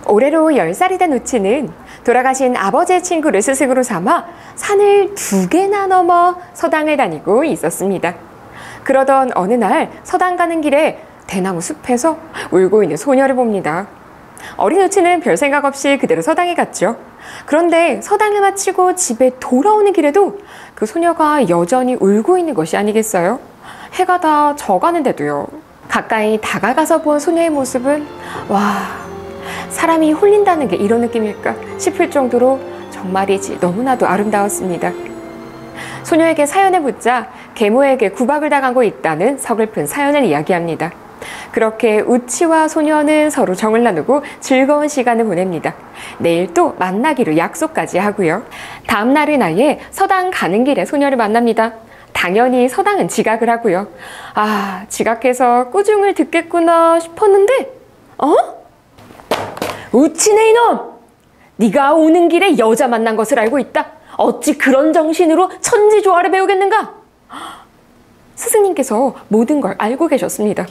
올해로 10살이 된 우치는 돌아가신 아버지의 친구를 스승으로 삼아 산을 2개나 넘어 서당을 다니고 있었습니다. 그러던 어느 날 서당 가는 길에 대나무 숲에서 울고 있는 소녀를 봅니다. 어린 우치는 별 생각 없이 그대로 서당에 갔죠. 그런데 서당을 마치고 집에 돌아오는 길에도 그 소녀가 여전히 울고 있는 것이 아니겠어요? 해가 다 져가는데도요. 가까이 다가가서 본 소녀의 모습은 사람이 홀린다는 게 이런 느낌일까 싶을 정도로 정말이지 너무나도 아름다웠습니다. 소녀에게 사연을 묻자 계모에게 구박을 당하고 있다는 서글픈 사연을 이야기합니다. 그렇게 우치와 소녀는 서로 정을 나누고 즐거운 시간을 보냅니다. 내일 또 만나기로 약속까지 하고요. 다음 날은 아예 서당 가는 길에 소녀를 만납니다. 당연히 서당은 지각을 하고요. 지각해서 꾸중을 듣겠구나 싶었는데 우치네 이놈! 네가 오는 길에 여자 만난 것을 알고 있다. 어찌 그런 정신으로 천지조화를 배우겠는가? 스승님께서 모든 걸 알고 계셨습니다.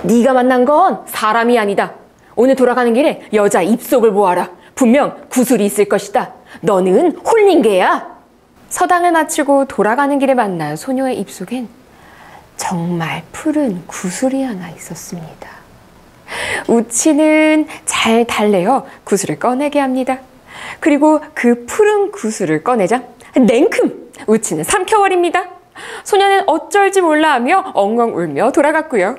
네가 만난 건 사람이 아니다. 오늘 돌아가는 길에 여자 입속을 보아라. 분명 구슬이 있을 것이다. 너는 홀린 개야. 서당을 마치고 돌아가는 길에 만난 소녀의 입속엔 정말 푸른 구슬이 하나 있었습니다. 우치는 잘 달래어 구슬을 꺼내게 합니다. 그리고 그 푸른 구슬을 꺼내자 냉큼 우치는 삼켜버립니다. 소녀는 어쩔지 몰라 하며 엉엉 울며 돌아갔고요.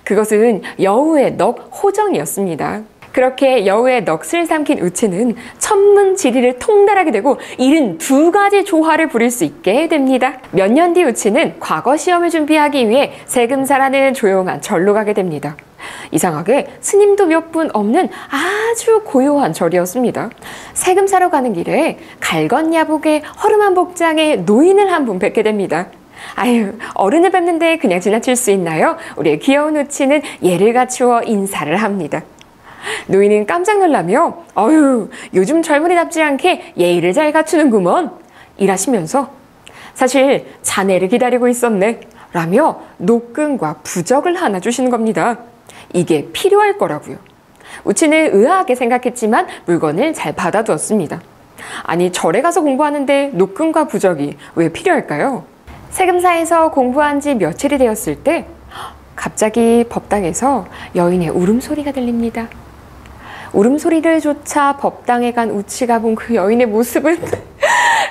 그것은 여우의 넋 호정이었습니다. 그렇게 여우의 넋을 삼킨 우치는 천문지리를 통달하게 되고 72가지 조화를 부릴 수 있게 됩니다. 몇 년 뒤 우치는 과거 시험을 준비하기 위해 세금사라는 조용한 절로 가게 됩니다. 이상하게 스님도 몇 분 없는 아주 고요한 절이었습니다. 세금사로 가는 길에 갈건야복의 허름한 복장의 노인을 한 분 뵙게 됩니다. 어른을 뵙는데 그냥 지나칠 수 있나요? 우리의 귀여운 우치는 예를 갖추어 인사를 합니다. 노인은 깜짝 놀라며 요즘 젊은이답지 않게 예의를 잘 갖추는구먼 이라시면서 사실 자네를 기다리고 있었네 라며 노끈과 부적을 하나 주시는 겁니다. 이게 필요할 거라고요. 우치는 의아하게 생각했지만 물건을 잘 받아두었습니다. 아니 절에 가서 공부하는데 노끈과 부적이 왜 필요할까요? 세금사에서 공부한 지 며칠이 되었을 때 갑자기 법당에서 여인의 울음소리가 들립니다. 울음소리를 좇아 법당에 간 우치가 본 그 여인의 모습은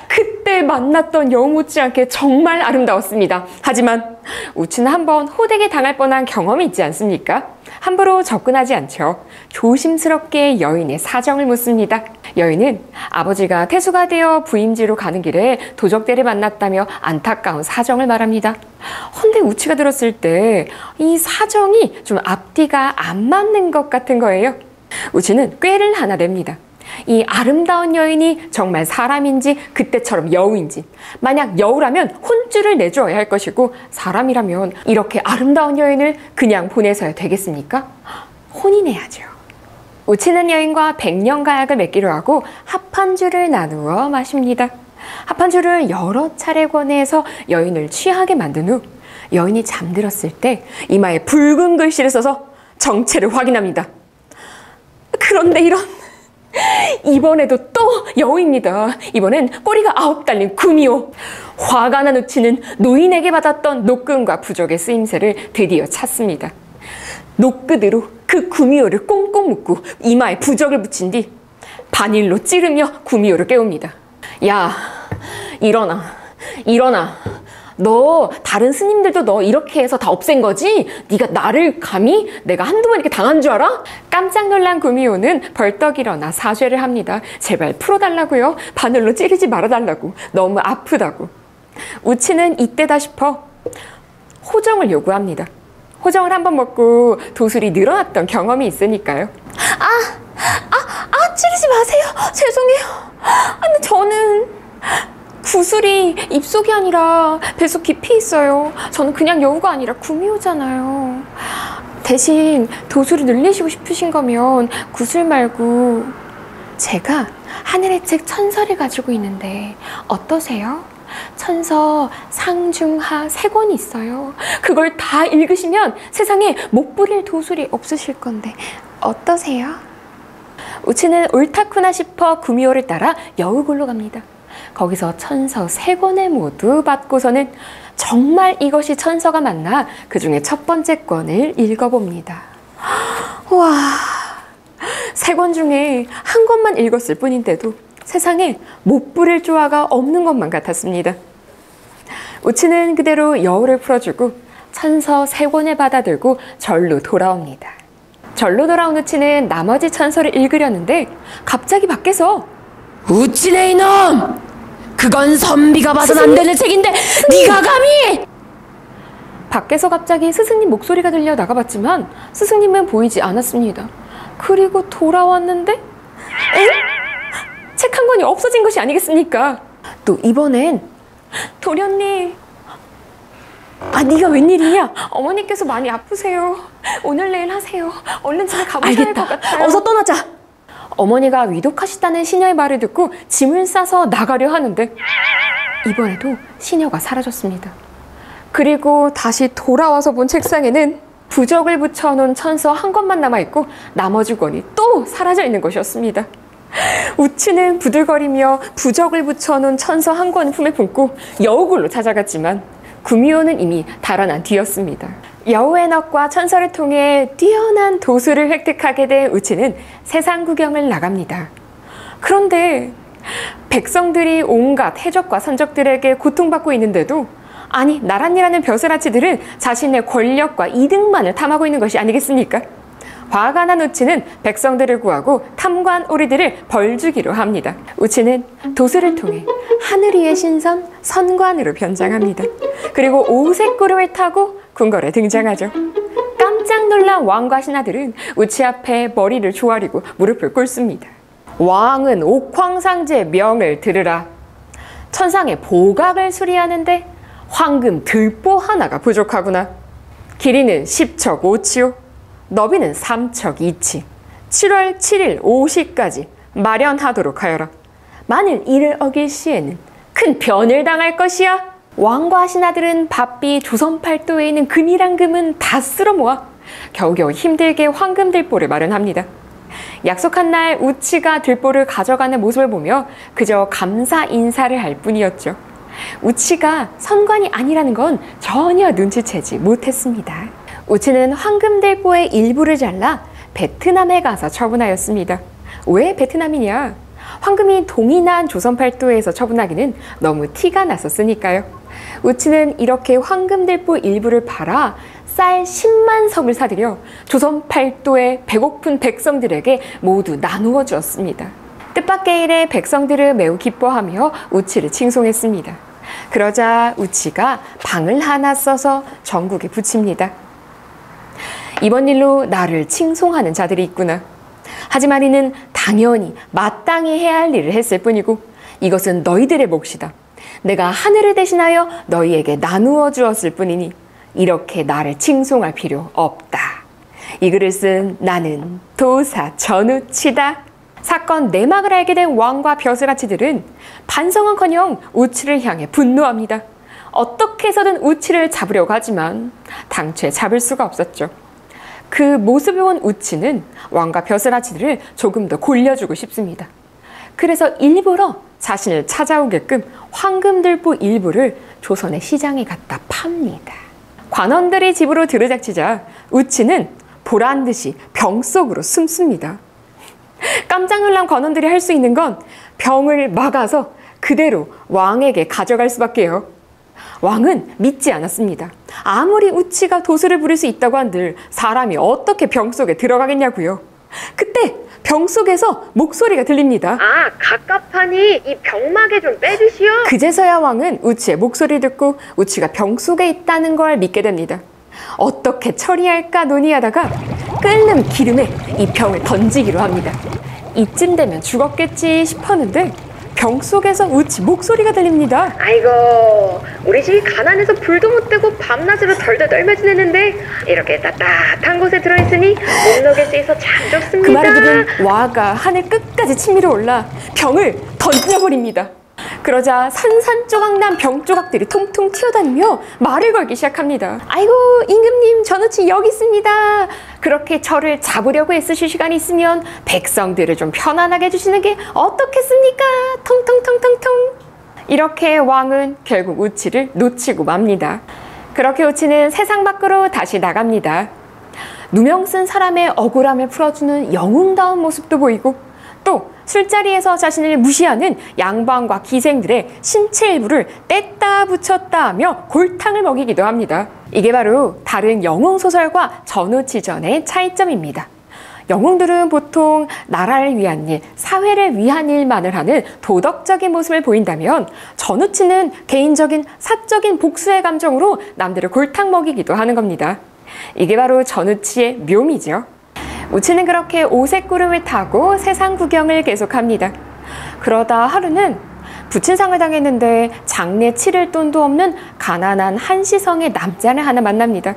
그때 만났던 여우 못지않게 정말 아름다웠습니다. 하지만 우치는 한번 호되게 당할 뻔한 경험이 있지 않습니까? 함부로 접근하지 않죠. 조심스럽게 여인의 사정을 묻습니다. 여인은 아버지가 태수가 되어 부임지로 가는 길에 도적대를 만났다며 안타까운 사정을 말합니다. 헌데 우치가 들었을 때 이 사정이 좀 앞뒤가 안 맞는 것 같은 거예요. 우치는 꾀를 하나 냅니다. 이 아름다운 여인이 정말 사람인지 그때처럼 여우인지, 만약 여우라면 혼쭐을 내주어야 할 것이고 사람이라면 이렇게 아름다운 여인을 그냥 보내서야 되겠습니까? 혼인해야죠. 우치는 여인과 100년 가약을 맺기로 하고 합한주를 나누어 마십니다. 합한주를 여러 차례 권해서 여인을 취하게 만든 후 여인이 잠들었을 때 이마에 붉은 글씨를 써서 정체를 확인합니다. 그런데 이번에도 또 여우입니다. 이번엔 꼬리가 9 달린 구미호. 화가 난 우치는 노인에게 받았던 노끈과 부적의 쓰임새를 드디어 찾습니다. 노끈으로 그 구미호를 꽁꽁 묶고 이마에 부적을 붙인 뒤 바닐로 찌르며 구미호를 깨웁니다. 야, 일어나. 너 다른 스님들도 너 이렇게 해서 다 없앤 거지? 네가 나를 감히 내가 한두 번 이렇게 당한 줄 알아? 깜짝 놀란 구미호는 벌떡 일어나 사죄를 합니다. 제발 풀어달라고요. 바늘로 찌르지 말아달라고. 너무 아프다고. 우치는 이때다 싶어 호정을 요구합니다. 호정을 한번 먹고 도술이 늘어났던 경험이 있으니까요. 찌르지 마세요. 죄송해요. 근데 저는 구슬이 입속이 아니라 뱃속 깊이 있어요. 저는 그냥 여우가 아니라 구미호잖아요. 대신 도술을 늘리시고 싶으신 거면 구슬 말고 제가 하늘의 책 천서를 가지고 있는데 어떠세요? 천서 상중하 3권이 있어요. 그걸 다 읽으시면 세상에 못 부릴 도술이 없으실 건데 어떠세요? 우치는 옳다구나 싶어 구미호를 따라 여우굴로 갑니다. 거기서 천서 3권을 모두 받고서는 정말 이것이 천서가 맞나 그 중에 첫 번째 권을 읽어봅니다. 와, 3권 중에 한 권만 읽었을 뿐인데도 세상에 못 부릴 조화가 없는 것만 같았습니다. 우치는 그대로 여우를 풀어주고 천서 3권을 받아들고 절로 돌아옵니다. 절로 돌아온 우치는 나머지 천서를 읽으려는데 갑자기 밖에서 우치네 이놈! 그건 선비가 봐선 안 되는 책인데 네가 감히! 밖에서 갑자기 스승님 목소리가 들려 나가봤지만 스승님은 보이지 않았습니다. 그리고 돌아왔는데 책 한 권이 없어진 것이 아니겠습니까? 또 이번엔 도련님, 네가 웬일이냐? 어머니께서 많이 아프세요. 오늘 내일 하세요. 얼른 집에 가보셔야 할 것 같아요. 어서 떠나자. 어머니가 위독하시다는 시녀의 말을 듣고 짐을 싸서 나가려 하는데 이번에도 시녀가 사라졌습니다. 그리고 다시 돌아와서 본 책상에는 부적을 붙여놓은 천서 한 권만 남아있고 나머지 권이 또 사라져 있는 것이었습니다. 우치는 부들거리며 부적을 붙여놓은 천서 한 권을 품에 품고 여우굴로 찾아갔지만 구미호는 이미 달아난 뒤였습니다. 여우의 넋과 천서를 통해 뛰어난 도수를 획득하게 된 우치는 세상 구경을 나갑니다. 그런데 백성들이 온갖 해적과 선적들에게 고통받고 있는데도 아니 나란히라는 벼슬아치들은 자신의 권력과 이득만을 탐하고 있는 것이 아니겠습니까? 화가 난 우치는 백성들을 구하고 탐관 오리들을 벌주기로 합니다. 우치는 도수를 통해 하늘 위의 신선 선관으로 변장합니다. 그리고 오색구름을 타고 궁궐에 등장하죠. 깜짝 놀란 왕과 신하들은 우치 앞에 머리를 조아리고 무릎을 꿇습니다. 왕은 옥황상제의 명을 들으라. 천상의 보각을 수리하는데 황금 들보 하나가 부족하구나. 길이는 10척 5치요. 너비는 3척 2치. 7월 7일 5시까지 마련하도록 하여라. 만일 이를 어길 시에는 큰 변을 당할 것이야. 왕과 신하들은 바삐 조선팔도에 있는 금이란 금은 다 쓸어 모아 겨우겨우 힘들게 황금 들보를 마련합니다. 약속한 날 우치가 들보를 가져가는 모습을 보며 그저 감사 인사를 할 뿐이었죠. 우치가 선관이 아니라는 건 전혀 눈치채지 못했습니다. 우치는 황금 들보의 일부를 잘라 베트남에 가서 처분하였습니다. 왜 베트남이냐? 황금이 동이난 조선팔도에서 처분하기는 너무 티가 났었으니까요. 우치는 이렇게 황금 들보 일부를 팔아 쌀 10만 석을 사들여 조선팔도의 배고픈 백성들에게 모두 나누어 주었습니다. 뜻밖의 일에 백성들을 매우 기뻐하며 우치를 칭송했습니다. 그러자 우치가 방을 하나 써서 전국에 붙입니다. 이번 일로 나를 칭송하는 자들이 있구나. 하지만 이는 당연히 마땅히 해야 할 일을 했을 뿐이고 이것은 너희들의 몫이다. 내가 하늘을 대신하여 너희에게 나누어 주었을 뿐이니 이렇게 나를 칭송할 필요 없다. 이 글을 쓴 나는 도사 전우치다. 사건 내막을 알게 된 왕과 벼슬아치들은 반성은커녕 우치를 향해 분노합니다. 어떻게 해서든 우치를 잡으려고 하지만 당최 잡을 수가 없었죠. 그 모습을 본 우치는 왕과 벼슬아치들을 조금 더 골려주고 싶습니다. 그래서 일부러 자신을 찾아오게끔 황금들보 일부를 조선의 시장에 갖다 팝니다. 관원들이 집으로 들이닥치자 우치는 보란 듯이 병 속으로 숨습니다. 깜짝 놀란 관원들이 할 수 있는 건 병을 막아서 그대로 왕에게 가져갈 수밖에요. 왕은 믿지 않았습니다. 아무리 우치가 도수를 부릴 수 있다고 한들 사람이 어떻게 병 속에 들어가겠냐고요. 그때 병 속에서 목소리가 들립니다. 갑갑하니 이 병막에 좀 빼주시오. 그제서야 왕은 우치의 목소리를 듣고 우치가 병 속에 있다는 걸 믿게 됩니다. 어떻게 처리할까 논의하다가 끓는 기름에 이 병을 던지기로 합니다. 이쯤 되면 죽었겠지 싶었는데 병 속에서 우치 목소리가 들립니다. 아이고, 우리 집이 가난해서 불도 못 떼고 밤낮으로 덜덜 떨며 지냈는데 이렇게 따뜻한 곳에 들어있으니 못 녹일 수 있어 참 좋습니다. 그 말을 들은 와가 하늘 끝까지 치밀어 올라 병을 던져버립니다. 그러자 산산조각난 병 조각들이 통통 튀어다니며 말을 걸기 시작합니다. 아이고 임금님, 전우치 여기 있습니다. 그렇게 저를 잡으려고 애쓰실 시간이 있으면 백성들을 좀 편안하게 해주시는 게 어떻겠습니까? 통통통통통. 이렇게 왕은 결국 우치를 놓치고 맙니다. 그렇게 우치는 세상 밖으로 다시 나갑니다. 누명 쓴 사람의 억울함을 풀어주는 영웅다운 모습도 보이고 또 술자리에서 자신을 무시하는 양반과 기생들의 신체 일부를 뗐다 붙였다 하며 골탕을 먹이기도 합니다. 이게 바로 다른 영웅소설과 전우치전의 차이점입니다. 영웅들은 보통 나라를 위한 일, 사회를 위한 일만을 하는 도덕적인 모습을 보인다면 전우치는 개인적인 사적인 복수의 감정으로 남들을 골탕 먹이기도 하는 겁니다. 이게 바로 전우치의 묘미죠. 우치는 그렇게 오색구름을 타고 세상 구경을 계속합니다. 그러다 하루는 부친상을 당했는데 장례 치를 돈도 없는 가난한 한시성의 남자를 하나 만납니다.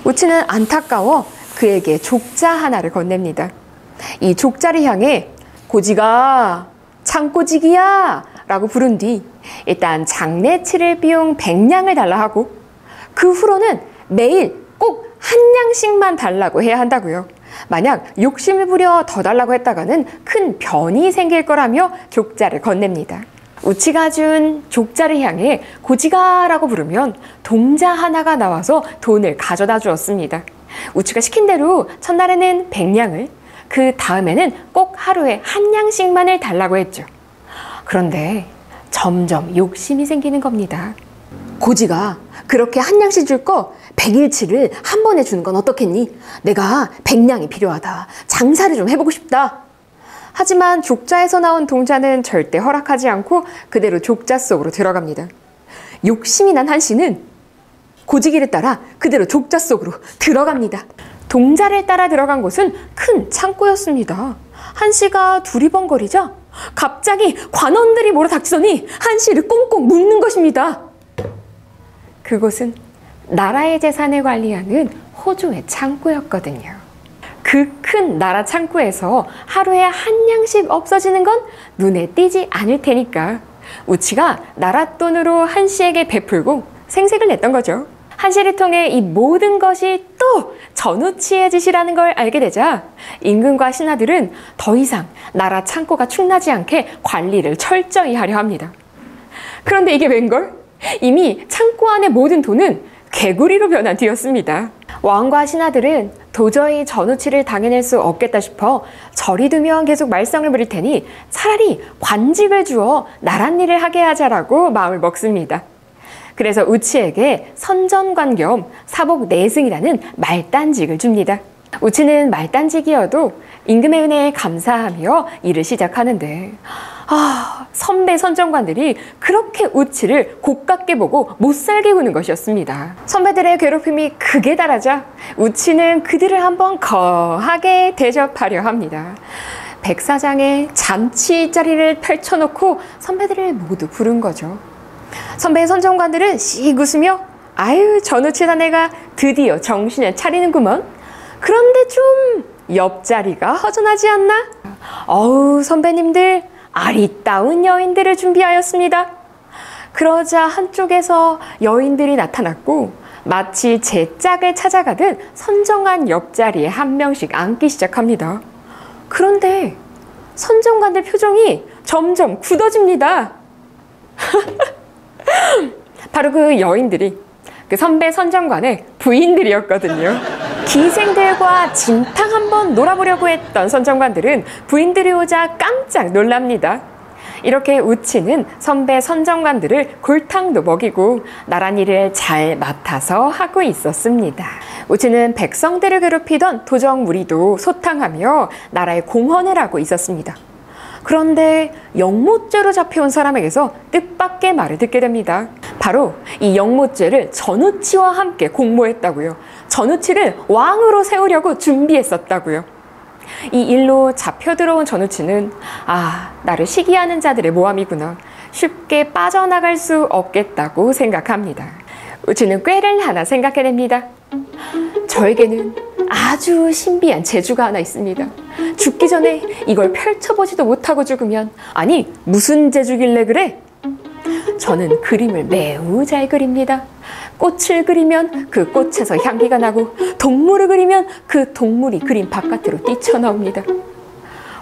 우치는 안타까워 그에게 족자 하나를 건넵니다. 이 족자를 향해 고지가 창고지기야 라고 부른 뒤 일단 장례 치를 비용 100냥을 달라 하고 그 후로는 매일 꼭 한 냥씩만 달라고 해야 한다고요. 만약 욕심을 부려 더 달라고 했다가는 큰 변이 생길 거라며 족자를 건넵니다. 우치가 준 족자를 향해 고지가라고 부르면 동자 하나가 나와서 돈을 가져다 주었습니다. 우치가 시킨 대로 첫날에는 100냥을, 그 다음에는 꼭 하루에 한 냥씩만을 달라고 했죠. 그런데 점점 욕심이 생기는 겁니다. 고지가 그렇게 한 냥씩 줄 거 100일치를 한 번에 주는 건 어떻겠니? 내가 100냥이 필요하다. 장사를 좀 해보고 싶다. 하지만 족자에서 나온 동자는 절대 허락하지 않고 그대로 족자 속으로 들어갑니다. 욕심이 난 한씨는 고지기를 따라 그대로 족자 속으로 들어갑니다. 동자를 따라 들어간 곳은 큰 창고였습니다. 한씨가 두리번거리자 갑자기 관원들이 몰아닥치더니 한씨를 꽁꽁 묶는 것입니다. 그곳은 나라의 재산을 관리하는 호조의 창고였거든요. 그 큰 나라 창고에서 하루에 한 냥씩 없어지는 건 눈에 띄지 않을 테니까 우치가 나라 돈으로 한씨에게 베풀고 생색을 냈던 거죠. 한씨를 통해 이 모든 것이 또 전우치의 짓이라는 걸 알게 되자 임금과 신하들은 더 이상 나라 창고가 충나지 않게 관리를 철저히 하려 합니다. 그런데 이게 웬걸? 이미 창고 안의 모든 돈은 개구리로 변한 뒤였습니다. 왕과 신하들은 도저히 전우치를 당해낼 수 없겠다 싶어 저리 두면 계속 말썽을 부릴 테니 차라리 관직을 주어 나랏 일을 하게 하자라고 마음을 먹습니다. 그래서 우치에게 선전관 겸 사복 내승이라는 말단직을 줍니다. 우치는 말단직이어도 임금의 은혜에 감사하며 일을 시작하는데 선배 선정관들이 그렇게 우치를 곱깝게 보고 못살게 구는 것이었습니다. 선배들의 괴롭힘이 극에 달하자 우치는 그들을 한번 거하게 대접하려 합니다. 백사장에 잔치 자리를 펼쳐놓고 선배들을 모두 부른 거죠. 선배의 선정관들은 씩 웃으며 아유 전우치 자네가 드디어 정신을 차리는구먼. 그런데 좀 옆자리가 허전하지 않나? 어우 선배님들 아리따운 여인들을 준비하였습니다. 그러자 한쪽에서 여인들이 나타났고 마치 제 짝을 찾아가듯 선정한 옆자리에 한 명씩 앉기 시작합니다. 그런데 선정관들 표정이 점점 굳어집니다. 바로 그 여인들이 그 선배 선정관의 부인들이었거든요. 기생들과 진탕 한번 놀아보려고 했던 선정관들은 부인들이 오자 깜짝 놀랍니다. 이렇게 우치는 선배 선정관들을 골탕도 먹이고 나란 일을 잘 맡아서 하고 있었습니다. 우치는 백성들을 괴롭히던 도적 무리도 소탕하며 나라의 공헌을 하고 있었습니다. 그런데 영모죄로 잡혀온 사람에게서 뜻밖의 말을 듣게 됩니다. 바로 이 영모죄를 전우치와 함께 공모했다고요. 전우치를 왕으로 세우려고 준비했었다고요. 이 일로 잡혀 들어온 전우치는 나를 시기하는 자들의 모함이구나. 쉽게 빠져나갈 수 없겠다고 생각합니다. 우치는 꾀를 하나 생각해냅니다. 저에게는 아주 신비한 재주가 하나 있습니다. 죽기 전에 이걸 펼쳐보지도 못하고 죽으면 아니 무슨 재주길래 그래? 저는 그림을 매우 잘 그립니다. 꽃을 그리면 그 꽃에서 향기가 나고 동물을 그리면 그 동물이 그림 바깥으로 뛰쳐나옵니다.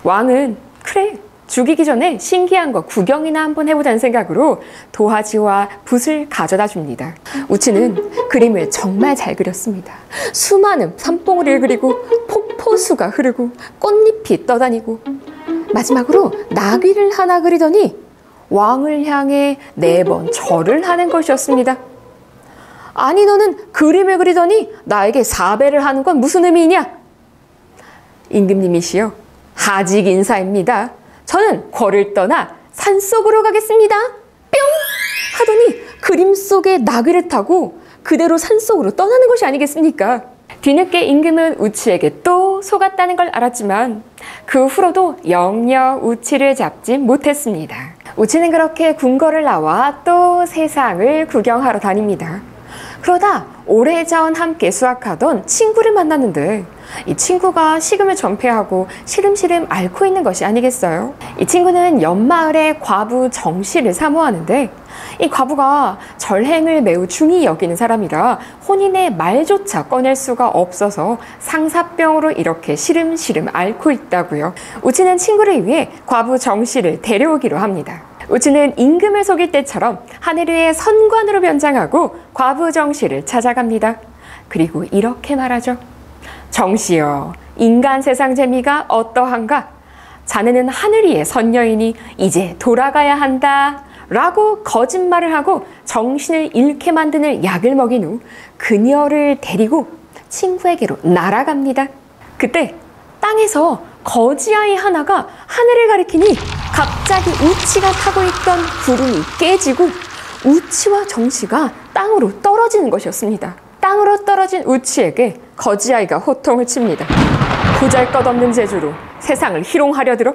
왕은 그래, 죽이기 전에 신기한 거 구경이나 한번 해보자는 생각으로 도화지와 붓을 가져다 줍니다. 우치는 그림을 정말 잘 그렸습니다. 수많은 산봉우리를 그리고 폭포수가 흐르고 꽃잎이 떠다니고 마지막으로 나귀를 하나 그리더니 왕을 향해 4번 절을 하는 것이었습니다. 아니, 너는 그림을 그리더니 나에게 사배를 하는 건 무슨 의미냐? 임금님이시여, 하직 인사입니다. 저는 궐을 떠나 산속으로 가겠습니다. 뿅! 하더니 그림 속의 나귀를 타고 그대로 산속으로 떠나는 것이 아니겠습니까? 뒤늦게 임금은 우치에게 또 속았다는 걸 알았지만 그 후로도 영영 우치를 잡지 못했습니다. 우치는 그렇게 궁궐을 나와 또 세상을 구경하러 다닙니다. 그러다 오래전 함께 수학하던 친구를 만났는데 이 친구가 식음을 전폐하고 시름시름 앓고 있는 것이 아니겠어요? 이 친구는 옆마을의 과부 정씨를 사모하는데 이 과부가 절행을 매우 중히 여기는 사람이라 혼인의 말조차 꺼낼 수가 없어서 상사병으로 이렇게 시름시름 앓고 있다고요. 우치는 친구를 위해 과부 정씨를 데려오기로 합니다. 우치는 임금을 속일 때처럼 하늘 위의 선관으로 변장하고 과부 정씨를 찾아갑니다. 그리고 이렇게 말하죠. 정씨여, 인간 세상 재미가 어떠한가? 자네는 하늘 위의 선녀이니 이제 돌아가야 한다. 라고 거짓말을 하고 정신을 잃게 만드는 약을 먹인 후 그녀를 데리고 친구에게로 날아갑니다. 그때 땅에서 거지아이 하나가 하늘을 가리키니 갑자기 우치가 타고 있던 구름이 깨지고 우치와 정씨가 땅으로 떨어지는 것이었습니다. 땅으로 떨어진 우치에게 거지아이가 호통을 칩니다. 보잘것없는 재주로 세상을 희롱하려 들어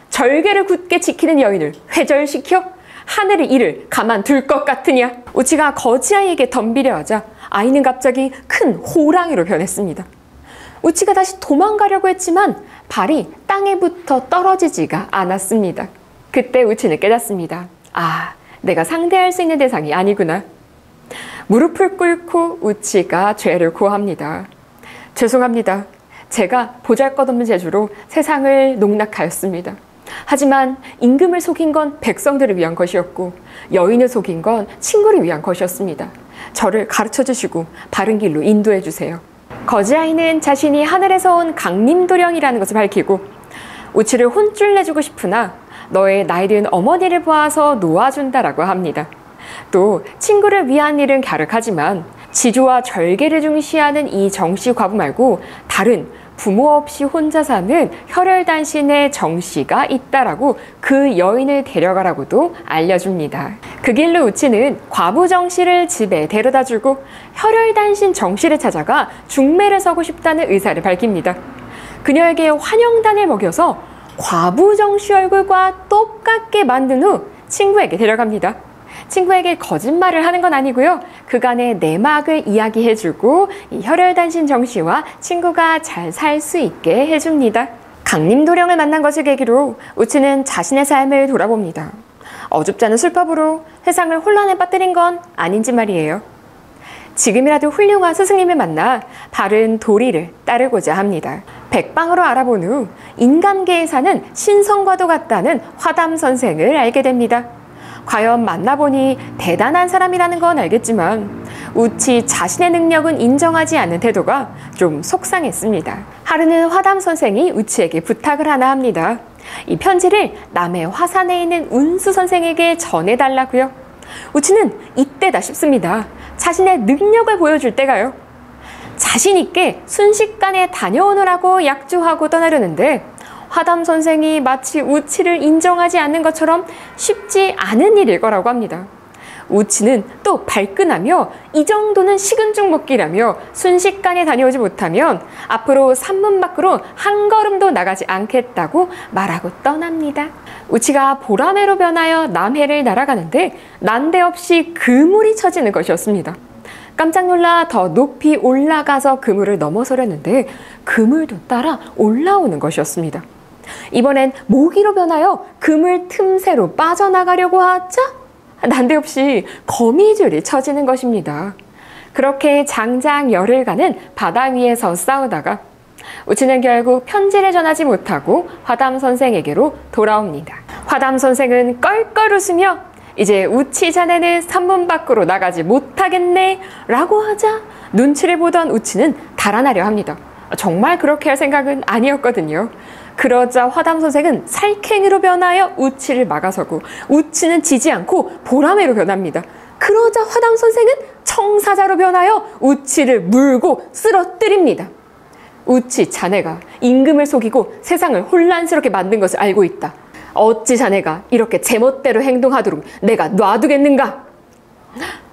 절개를 굳게 지키는 여인을 회절시켜 하늘의 일을 가만둘 것 같으냐? 우치가 거지아이에게 덤비려 하자 아이는 갑자기 큰 호랑이로 변했습니다. 우치가 다시 도망가려고 했지만 발이 땅에 붙어 떨어지지가 않았습니다. 그때 우치는 깨닫습니다. 아, 내가 상대할 수 있는 대상이 아니구나. 무릎을 꿇고 우치가 죄를 고합니다. 죄송합니다. 제가 보잘것없는 재주로 세상을 농락하였습니다. 하지만 임금을 속인 건 백성들을 위한 것이었고 여인을 속인 건 친구를 위한 것이었습니다. 저를 가르쳐 주시고 바른 길로 인도해 주세요. 거지아이는 자신이 하늘에서 온 강림도령이라는 것을 밝히고 우치를 혼쭐 내주고 싶으나 너의 나이든 어머니를 보아서 놓아준다라고 합니다. 또 친구를 위한 일은 갸륵하지만 지조와 절개를 중시하는 이 정씨 과부 말고 다른 부모 없이 혼자 사는 혈혈단신의 정씨가 있다라고 그 여인을 데려가라고도 알려줍니다. 그 길로 우치는 과부 정씨를 집에 데려다주고 혈혈단신 정씨를 찾아가 중매를 서고 싶다는 의사를 밝힙니다. 그녀에게 환영단을 먹여서 과부 정씨 얼굴과 똑같게 만든 후 친구에게 데려갑니다. 친구에게 거짓말을 하는 건 아니고요. 그간의 내막을 이야기해주고 이 혈혈단신 정씨와 친구가 잘 살 수 있게 해줍니다. 강림도령을 만난 것을 계기로 우치는 자신의 삶을 돌아봅니다. 어줍지 않은 술법으로 세상을 혼란에 빠뜨린 건 아닌지 말이에요. 지금이라도 훌륭한 스승님을 만나 바른 도리를 따르고자 합니다. 백방으로 알아본 후 인간계에 사는 신성과도 같다는 화담 선생을 알게 됩니다. 과연 만나보니 대단한 사람이라는 건 알겠지만 우치 자신의 능력은 인정하지 않는 태도가 좀 속상했습니다. 하루는 화담 선생이 우치에게 부탁을 하나 합니다. 이 편지를 남해 화산에 있는 운수 선생에게 전해달라고요. 우치는 이때다 싶습니다. 자신의 능력을 보여줄 때가요. 자신 있게 순식간에 다녀오느라고 약조하고 떠나려는데 화담 선생이 마치 우치를 인정하지 않는 것처럼 쉽지 않은 일일 거라고 합니다. 우치는 또 발끈하며 이 정도는 식은 죽 먹기라며 순식간에 다녀오지 못하면 앞으로 산문 밖으로 한 걸음도 나가지 않겠다고 말하고 떠납니다. 우치가 보라매로 변하여 남해를 날아가는데 난데없이 그물이 쳐지는 것이었습니다. 깜짝 놀라 더 높이 올라가서 그물을 넘어서려는데 그물도 따라 올라오는 것이었습니다. 이번엔 모기로 변하여 그물 틈새로 빠져나가려고 하자 난데없이 거미줄이 쳐지는 것입니다. 그렇게 장장 열흘간은 바다 위에서 싸우다가 우치는 결국 편지를 전하지 못하고 화담 선생에게로 돌아옵니다. 화담 선생은 껄껄 웃으며 이제 우치 자네는 산문 밖으로 나가지 못하겠네 라고 하자 눈치를 보던 우치는 달아나려 합니다. 정말 그렇게 할 생각은 아니었거든요. 그러자 화담 선생은 살쾡이로 변하여 우치를 막아서고 우치는 지지 않고 보라매로 변합니다. 그러자 화담 선생은 청사자로 변하여 우치를 물고 쓰러뜨립니다. 우치 자네가 임금을 속이고 세상을 혼란스럽게 만든 것을 알고 있다. 어찌 자네가 이렇게 제멋대로 행동하도록 내가 놔두겠는가?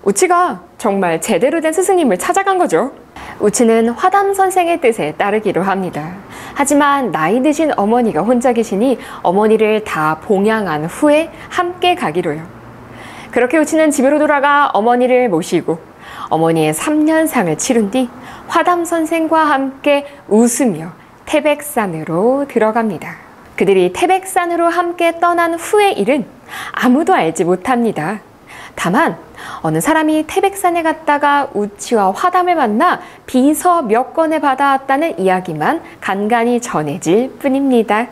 우치가 정말 제대로 된 스승님을 찾아간 거죠. 우치는 화담 선생의 뜻에 따르기로 합니다. 하지만 나이 드신 어머니가 혼자 계시니 어머니를 다 봉양한 후에 함께 가기로요. 그렇게 우치는 집으로 돌아가 어머니를 모시고 어머니의 3년상을 치룬 뒤 화담 선생과 함께 웃으며 태백산으로 들어갑니다. 그들이 태백산으로 함께 떠난 후의 일은 아무도 알지 못합니다. 다만 어느 사람이 태백산에 갔다가 우치와 화담을 만나 비서 몇 건을 받아왔다는 이야기만 간간히 전해질 뿐입니다.